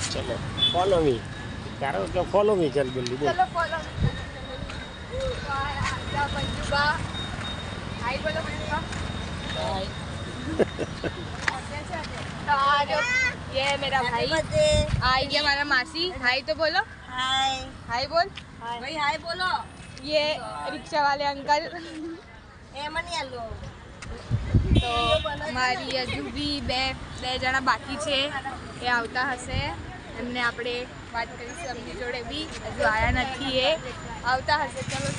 चलो follow me करो क्या फॉलो मी चल जल्दी बोल चलो फॉलो मंजूबा हाय बोलो मंजूबा हाय तो ये मेरा भाई आ गया हमारा मासी हाय तो बोलो हाय हाय बोल भाई हाय बोलो ये रिक्शा वाले अंकल એમની આલો તો મારી હજુ બી બે જણા બાકી છે એ આવતા હશે એમને આપણે વાત કરીશું એમની જોડે બી હજુ આવ્યા નથી એ આવતા હશે ચલો